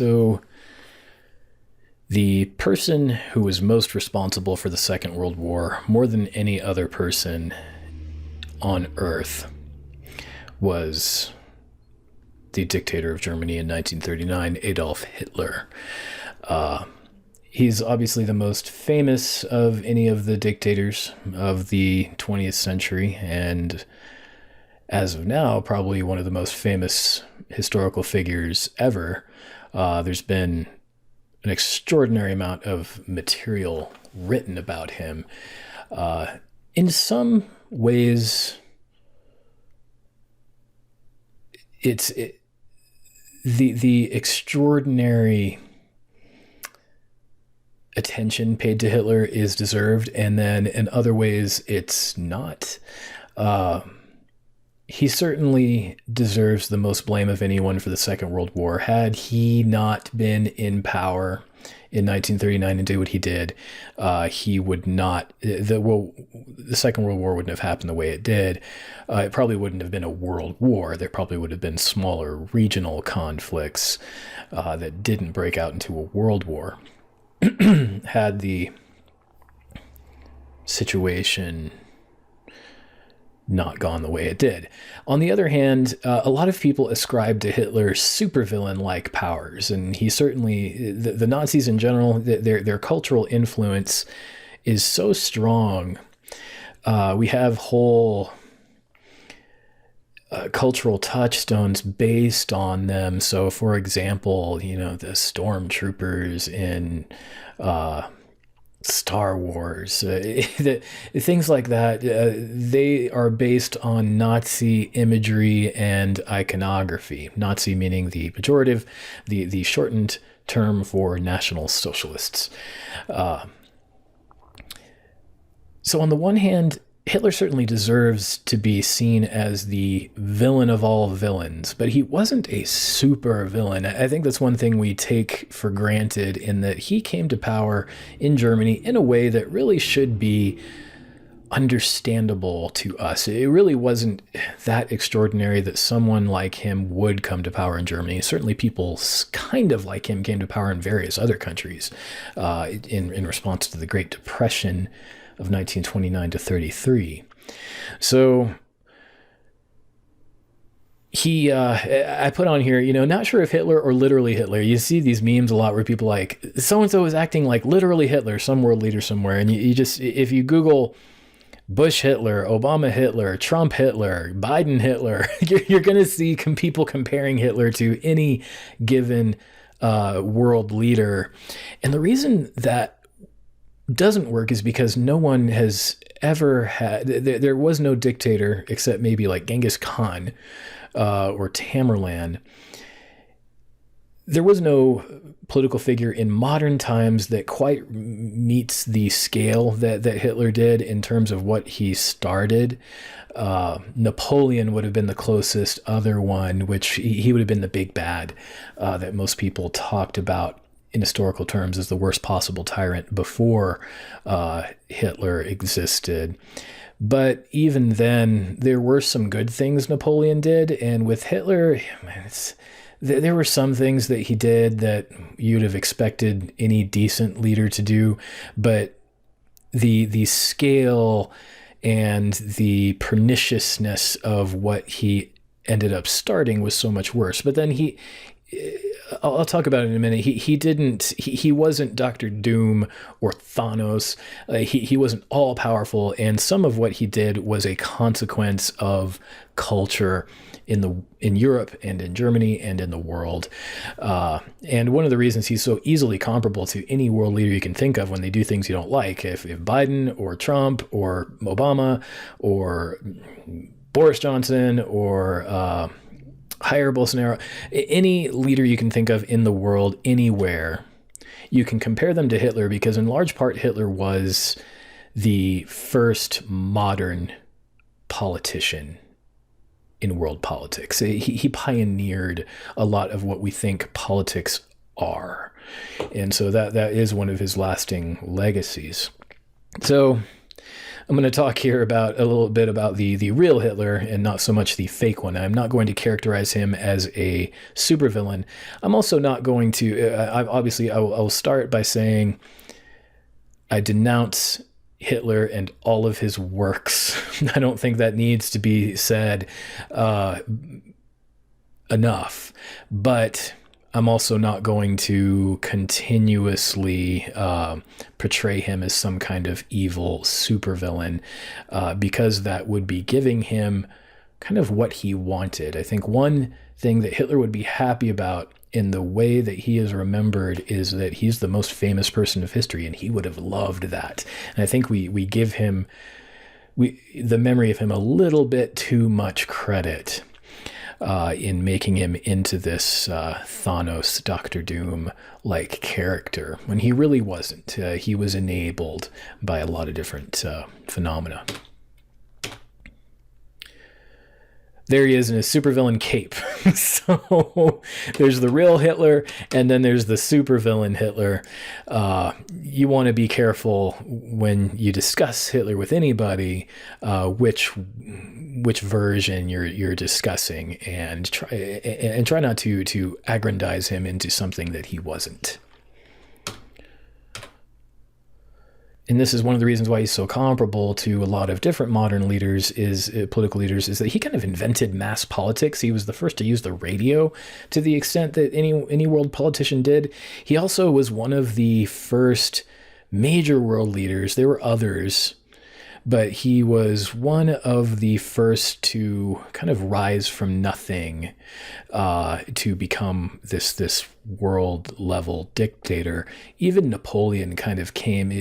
So the person who was most responsible for the Second World War, more than any other person on Earth, was the dictator of Germany in 1939, Adolf Hitler. He's obviously the most famous of any of the dictators of the 20th century, and as of now, probably one of the most famous historical figures ever. There's been an extraordinary amount of material written about him. In some ways, the extraordinary attention paid to Hitler is deserved, and then in other ways it's not. He certainly deserves the most blame of anyone for the Second World War. Had he not been in power in 1939 and did what he did, he would not. The Second World War wouldn't have happened the way it did. It probably wouldn't have been a world war. There probably would have been smaller regional conflicts that didn't break out into a world war. Had the situation not gone the way it did. On the other hand, a lot of people ascribe to Hitler supervillain-like powers, and he certainly, the Nazis in general, their cultural influence is so strong. We have whole cultural touchstones based on them. So, for example, the stormtroopers in Star Wars, things like that, they are based on Nazi imagery and iconography. Nazi meaning the pejorative, the shortened term for National Socialists. So on the one hand, Hitler certainly deserves to be seen as the villain of all villains, but he wasn't a super villain. I think that's one thing we take for granted, in that he came to power in Germany in a way that really should be understandable to us. It really wasn't that extraordinary that someone like him would come to power in Germany. Certainly people kind of like him came to power in various other countries in response to the Great Depression of 1929 to 33. So I put on here, not sure if Hitler or literally Hitler. You see these memes a lot where people like, so-and-so is acting like literally Hitler, some world leader somewhere. And you just, if you Google Bush Hitler, Obama Hitler, Trump Hitler, Biden Hitler, you're going to see people comparing Hitler to any given world leader. And the reason that doesn't work is because no one has ever had, there was no dictator except maybe like Genghis Khan or Tamerlan. There was no political figure in modern times that quite meets the scale that Hitler did in terms of what he started. Napoleon would have been the closest other one, which he would have been the big bad that most people talked about in historical terms as the worst possible tyrant before Hitler existed. But even then, there were some good things Napoleon did. And with Hitler, there were some things that he did that you'd have expected any decent leader to do. But the scale and the perniciousness of what he ended up starting was so much worse. But then I'll talk about it in a minute. He wasn't Dr. Doom or Thanos. He wasn't all powerful, and some of what he did was a consequence of culture in Europe and in Germany and in the world. And one of the reasons he's so easily comparable to any world leader you can think of when they do things you don't like, if Biden or Trump or Obama or Boris Johnson or Jair Bolsonaro, any leader you can think of in the world, anywhere, you can compare them to Hitler, because in large part Hitler was the first modern politician in world politics. He pioneered a lot of what we think politics are. And so that is one of his lasting legacies. So I'm going to talk here about a little bit about the real Hitler and not so much the fake one. I'm not going to characterize him as a supervillain. I'm also not going to, obviously, I will start by saying I denounce Hitler and all of his works. I don't think that needs to be said enough, but I'm also not going to continuously portray him as some kind of evil supervillain, because that would be giving him kind of what he wanted. I think one thing that Hitler would be happy about in the way that he is remembered is that he's the most famous person of history, and he would have loved that. And I think we give him the memory of him a little bit too much credit in making him into this Thanos, Doctor Doom-like character, when he really wasn't. He was enabled by a lot of different phenomena. There he is in his supervillain cape. So there's the real Hitler, and then there's the supervillain Hitler. You want to be careful when you discuss Hitler with anybody, which version you're discussing, and try not to aggrandize him into something that he wasn't. And this is one of the reasons why he's so comparable to a lot of different modern leaders, political leaders, is that he kind of invented mass politics. He was the first to use the radio to the extent that any world politician did. He also was one of the first major world leaders. There were others, but he was one of the first to kind of rise from nothing to become this world level dictator. Even Napoleon kind of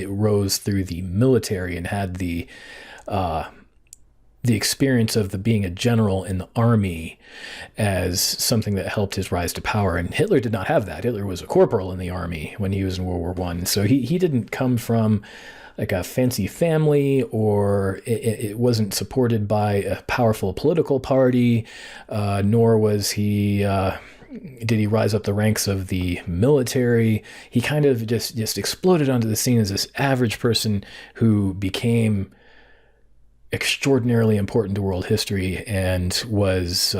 rose through the military and had the experience of being a general in the army as something that helped his rise to power. And Hitler did not have that. Hitler was a corporal in the army when he was in World War I. So he didn't come from like a fancy family, or it wasn't supported by a powerful political party, nor was he did he rise up the ranks of the military. He kind of just exploded onto the scene as this average person who became extraordinarily important to world history, and was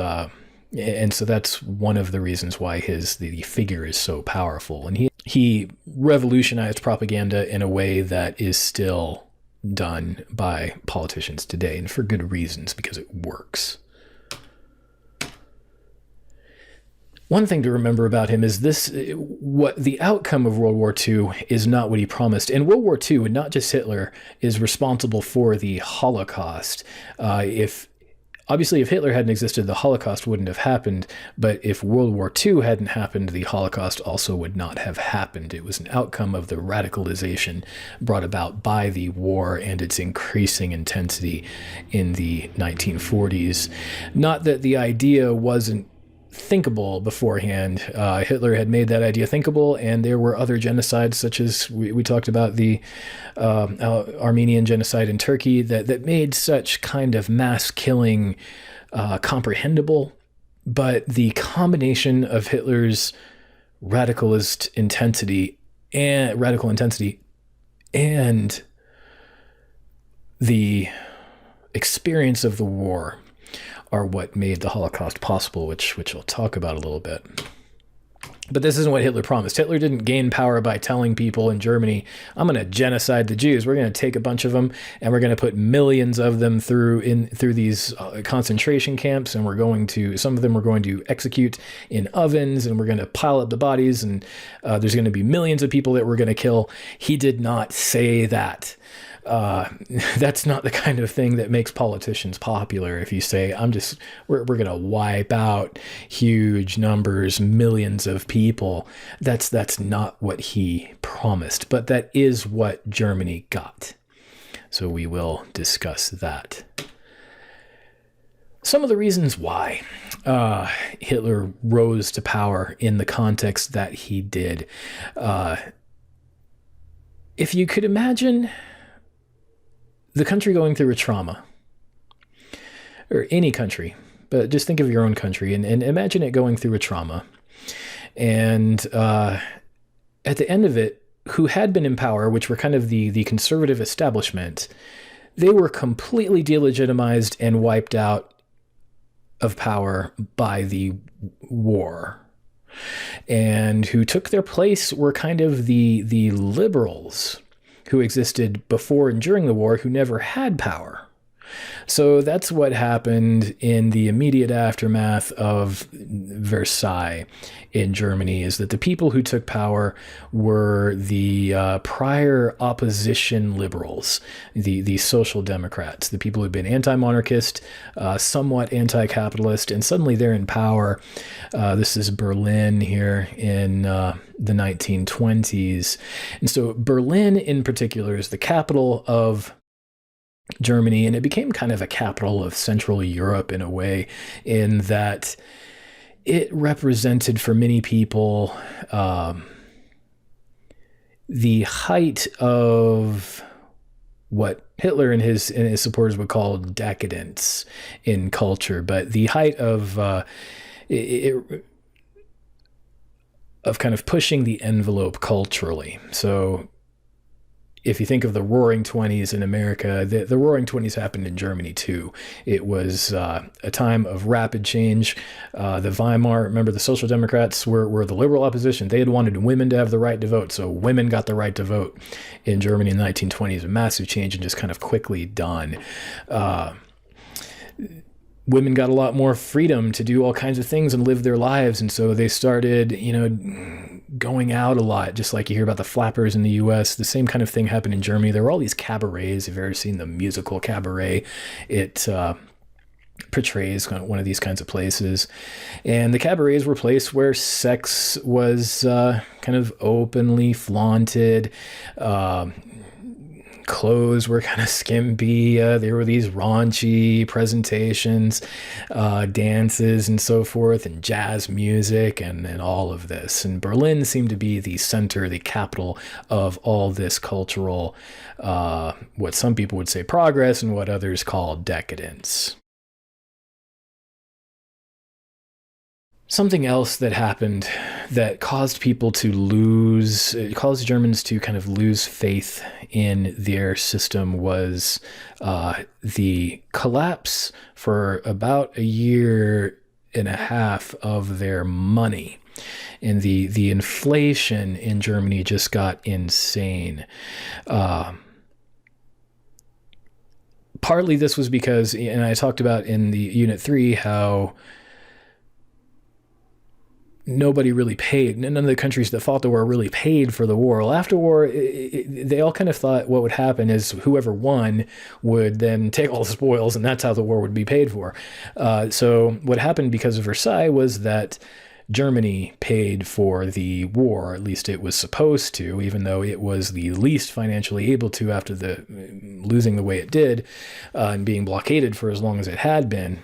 and so that's one of the reasons why the figure is so powerful. And he revolutionized propaganda in a way that is still done by politicians today, and for good reasons, because it works. One thing to remember about him is what the outcome of World War II is not what he promised. And World War II, and not just Hitler, is responsible for the Holocaust. Obviously, if Hitler hadn't existed, the Holocaust wouldn't have happened. But if World War II hadn't happened, the Holocaust also would not have happened. It was an outcome of the radicalization brought about by the war and its increasing intensity in the 1940s. Not that the idea wasn't thinkable beforehand. Hitler had made that idea thinkable, and there were other genocides, such as we talked about the Armenian genocide in Turkey, that made such kind of mass killing comprehensible. But the combination of Hitler's radical intensity and the experience of the war are what made the Holocaust possible, which we'll talk about a little bit. But this isn't what Hitler promised. Hitler didn't gain power by telling people in Germany, I'm going to genocide the Jews. We're going to take a bunch of them, and we're going to put millions of them through these concentration camps, and some of them we're going to execute in ovens, and we're going to pile up the bodies, and there's going to be millions of people that we're going to kill. He did not say that. That's not the kind of thing that makes politicians popular. If you say, we're going to wipe out huge numbers, millions of people, that's not what he promised, but that is what Germany got. So we will discuss that. Some of the reasons why Hitler rose to power in the context that he did. If you could imagine the country going through a trauma, or any country, but just think of your own country and imagine it going through a trauma. And at the end of it, who had been in power, which were kind of the conservative establishment, they were completely delegitimized and wiped out of power by the war. And who took their place were kind of the liberals who existed before and during the war, who never had power. So that's what happened in the immediate aftermath of Versailles in Germany, is that the people who took power were the prior opposition liberals, the social democrats, the people who'd been anti-monarchist, somewhat anti-capitalist, and suddenly they're in power. This is Berlin here in the 1920s. And so Berlin in particular is the capital of Germany, and it became kind of a capital of Central Europe in a way, in that it represented for many people the height of what Hitler and his supporters would call decadence in culture, but the height of of kind of pushing the envelope culturally. So if you think of the Roaring Twenties in America, the Roaring Twenties happened in Germany too. It was a time of rapid change. The Weimar, remember, the Social Democrats were the liberal opposition. They had wanted women to have the right to vote, so women got the right to vote in Germany in the 1920s. A massive change and just kind of quickly done. Women got a lot more freedom to do all kinds of things and live their lives. And so they started, going out a lot, just like you hear about the flappers in the US. The same kind of thing happened in Germany. There were all these cabarets. If you've ever seen the musical Cabaret, it portrays one of these kinds of places. And the cabarets were a place where sex was kind of openly flaunted. Clothes were kind of skimpy. There were these raunchy presentations, dances and so forth, and jazz music and all of this. And Berlin seemed to be the center, the capital of all this cultural, what some people would say progress and what others call decadence. Something else that happened that caused caused Germans to kind of lose faith in their system was the collapse for about a year and a half of their money. And the inflation in Germany just got insane. Partly this was because, and I talked about in the Unit 3, how nobody really paid. None of the countries that fought the war really paid for the war. Well, after war, they all kind of thought what would happen is whoever won would then take all the spoils, and that's how the war would be paid for. So what happened because of Versailles was that Germany paid for the war, at least it was supposed to, even though it was the least financially able to after losing the way it did and being blockaded for as long as it had been.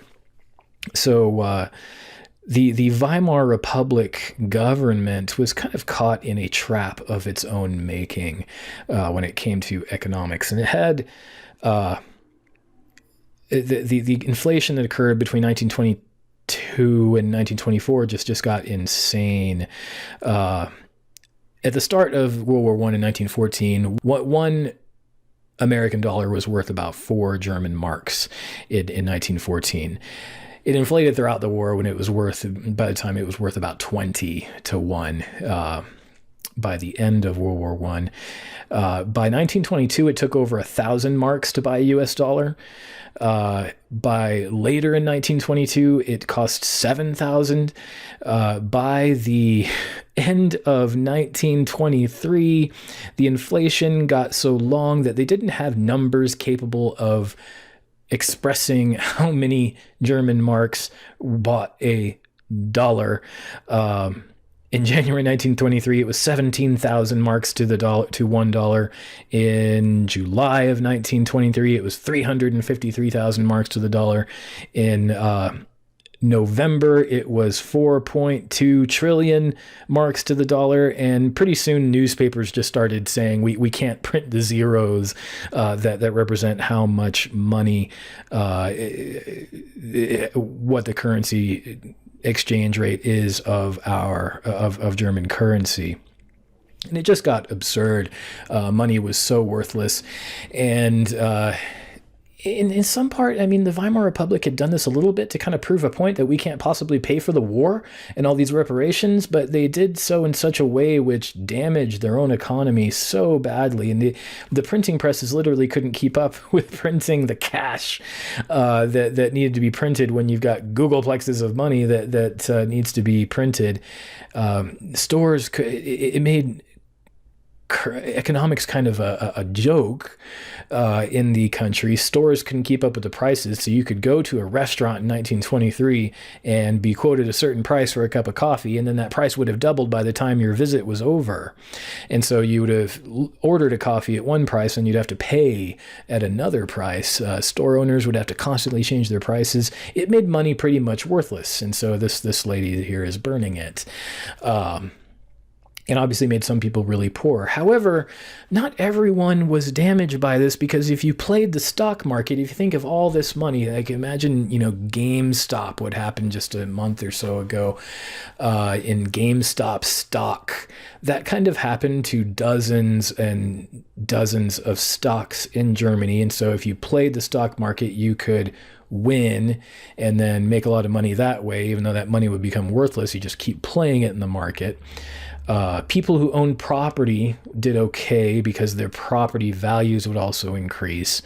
So the Weimar Republic government was kind of caught in a trap of its own making when it came to economics. And it had the inflation that occurred between 1922 and 1924 just got insane. At the start of World War I in 1914, one American dollar was worth about 4 German marks in 1914. It inflated throughout the war when it was by the time it was worth about 20 to 1 by the end of World War I. By 1922, it took over 1,000 marks to buy a US dollar. By later in 1922, it cost 7,000. By the end of 1923, the inflation got so long that they didn't have numbers capable of expressing how many German marks bought a dollar. In January 1923, it was 17,000 marks to $1. In July of 1923, it was 353,000 marks to the dollar. In November, it was 4.2 trillion marks to the dollar, and pretty soon newspapers just started saying we can't print the zeros that represent how much money, what the currency exchange rate is of German currency. And it just got absurd. Money was so worthless, and in some part, I mean, the Weimar Republic had done this a little bit to kind of prove a point that we can't possibly pay for the war and all these reparations, but they did so in such a way which damaged their own economy so badly. And the printing presses literally couldn't keep up with printing the cash that needed to be printed when you've got Googleplexes of money that needs to be printed. Stores, it made economics kind of a joke in the country. Stores couldn't keep up with the prices, so you could go to a restaurant in 1923 and be quoted a certain price for a cup of coffee, and then that price would have doubled by the time your visit was over. And so you would have ordered a coffee at one price and you'd have to pay at another price. Store owners would have to constantly change their prices. It made money pretty much worthless, and so this lady here is burning it. And obviously made some people really poor. However, not everyone was damaged by this, because if you played the stock market, if you think of all this money, like imagine, GameStop, what happened just a month or so ago in GameStop stock. That kind of happened to dozens and dozens of stocks in Germany. And so if you played the stock market, you could win and then make a lot of money that way, even though that money would become worthless. You just keep playing it in the market. People who owned property did okay because their property values would also increase.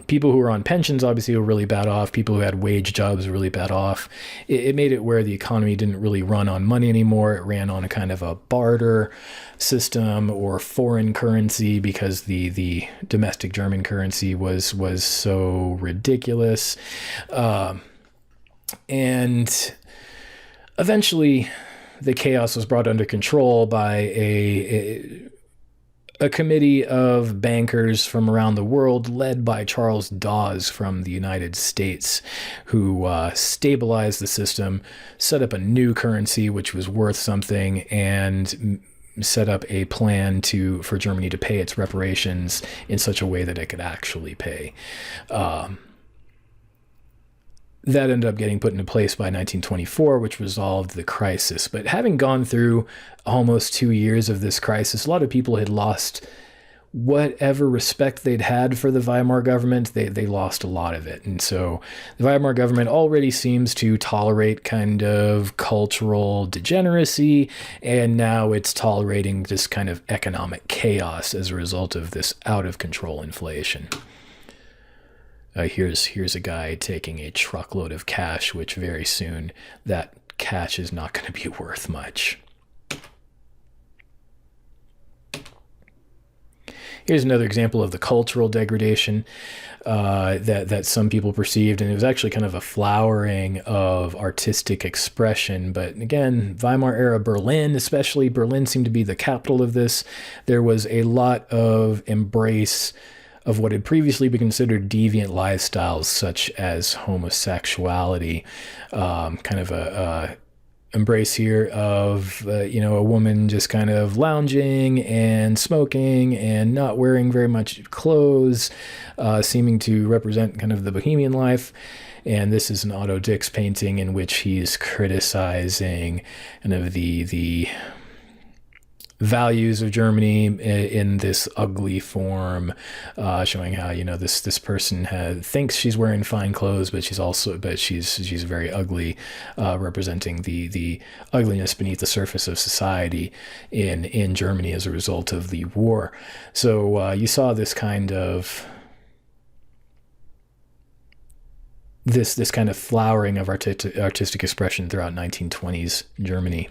People who were on pensions obviously were really bad off. People who had wage jobs were really bad off. It made it where the economy didn't really run on money anymore. It ran on a kind of a barter system or foreign currency, because the domestic German currency was so ridiculous. And eventually the chaos was brought under control by a committee of bankers from around the world, led by Charles Dawes from the United States, who stabilized the system, set up a new currency which was worth something, and set up a plan for Germany to pay its reparations in such a way that it could actually pay. That ended up getting put into place by 1924, which resolved the crisis. But having gone through almost 2 years of this crisis, a lot of people had lost whatever respect they'd had for the Weimar government. They lost a lot of it. And so the Weimar government already seems to tolerate kind of cultural degeneracy, and now it's tolerating this kind of economic chaos as a result of this out-of-control inflation. Here's a guy taking a truckload of cash, which very soon that cash is not going to be worth much. Here's another example of the cultural degradation that some people perceived, and it was actually kind of a flowering of artistic expression. But again, Weimar era Berlin, especially Berlin, seemed to be the capital of this. There was a lot of embrace of what had previously been considered deviant lifestyles, such as homosexuality. Kind of a embrace here of a woman just kind of lounging and smoking and not wearing very much clothes, seeming to represent kind of the bohemian life. And this is an Otto Dix painting in which he's criticizing kind of the values of Germany in this ugly form, showing how this person thinks she's wearing fine clothes, but she's very ugly, representing the ugliness beneath the surface of society in Germany as a result of the war. So you saw this kind of this kind of flowering of artistic expression throughout 1920s Germany.